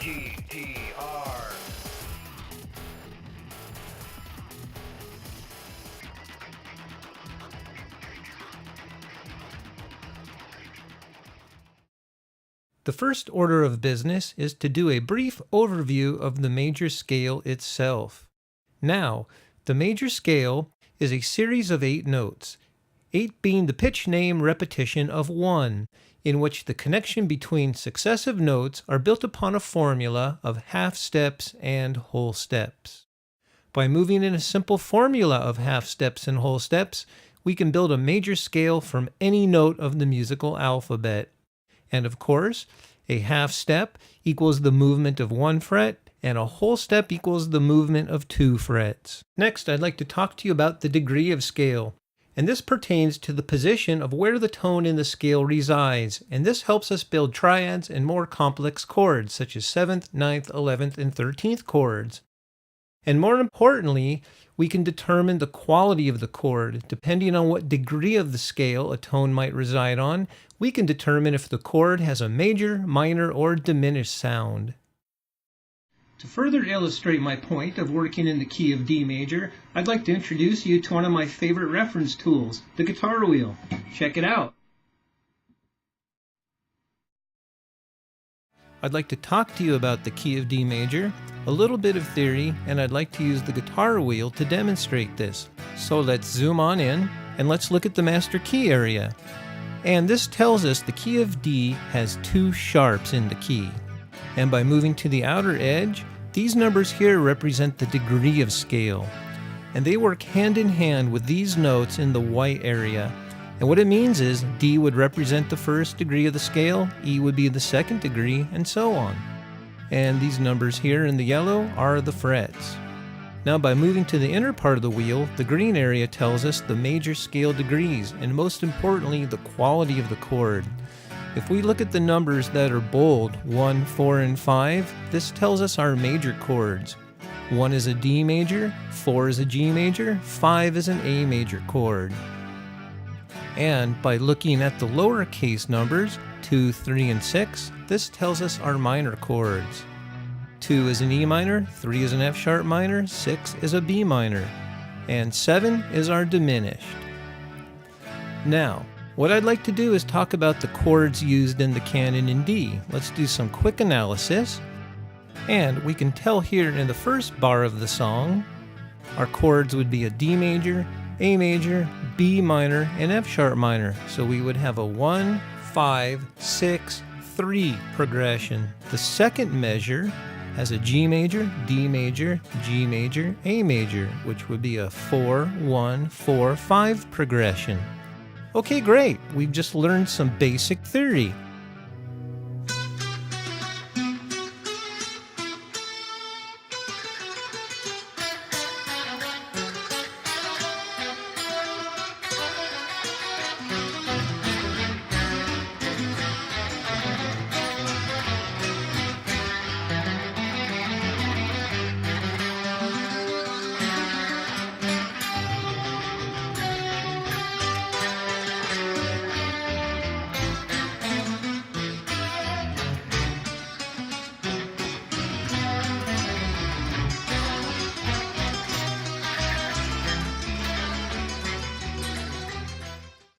GTR. The first order of business is to do a brief overview of the major scale itself. Now, the major scale is a series of 8 notes, 8 being the pitch name repetition of 1, in which the connection between successive notes are built upon a formula of half steps and whole steps. By moving in a simple formula of half steps and whole steps, we can build a major scale from any note of the musical alphabet. And of course, a half step equals the movement of 1 fret, and a whole step equals the movement of 2 frets. Next, I'd like to talk to you about the degree of scale. And this pertains to the position of where the tone in the scale resides, and this helps us build triads and more complex chords, such as 7th, 9th, 11th, and 13th chords. And more importantly, we can determine the quality of the chord. Depending on what degree of the scale a tone might reside on, we can determine if the chord has a major, minor, or diminished sound. To further illustrate my point of working in the key of D major, I'd like to introduce you to one of my favorite reference tools, the guitar wheel. Check it out. I'd like to talk to you about the key of D major, a little bit of theory, and I'd like to use the guitar wheel to demonstrate this. So let's zoom on in and let's look at the master key area. And this tells us the key of D has 2 sharps in the key. And by moving to the outer edge, these numbers here represent the degree of scale. And they work hand in hand with these notes in the white area. And what it means is D would represent the first degree of the scale, E would be the second degree, and so on. And these numbers here in the yellow are the frets. Now by moving to the inner part of the wheel, the green area tells us the major scale degrees, and most importantly, the quality of the chord. If we look at the numbers that are bold, 1, 4, and 5, this tells us our major chords. 1 is a D major, 4 is a G major, 5 is an A major chord. And by looking at the lowercase numbers, 2, 3, and 6, this tells us our minor chords. 2 is an E minor, 3 is an F sharp minor, 6 is a B minor, and 7 is our diminished. Now, what I'd like to do is talk about the chords used in the canon in D. Let's do some quick analysis. And we can tell here in the first bar of the song, our chords would be a D major, A major, B minor, and F sharp minor. So we would have a 1, 5, 6, 3 progression. The second measure has a G major, D major, G major, A major, which would be a 4, 1, 4, 5 progression. Okay, great. We've just learned some basic theory.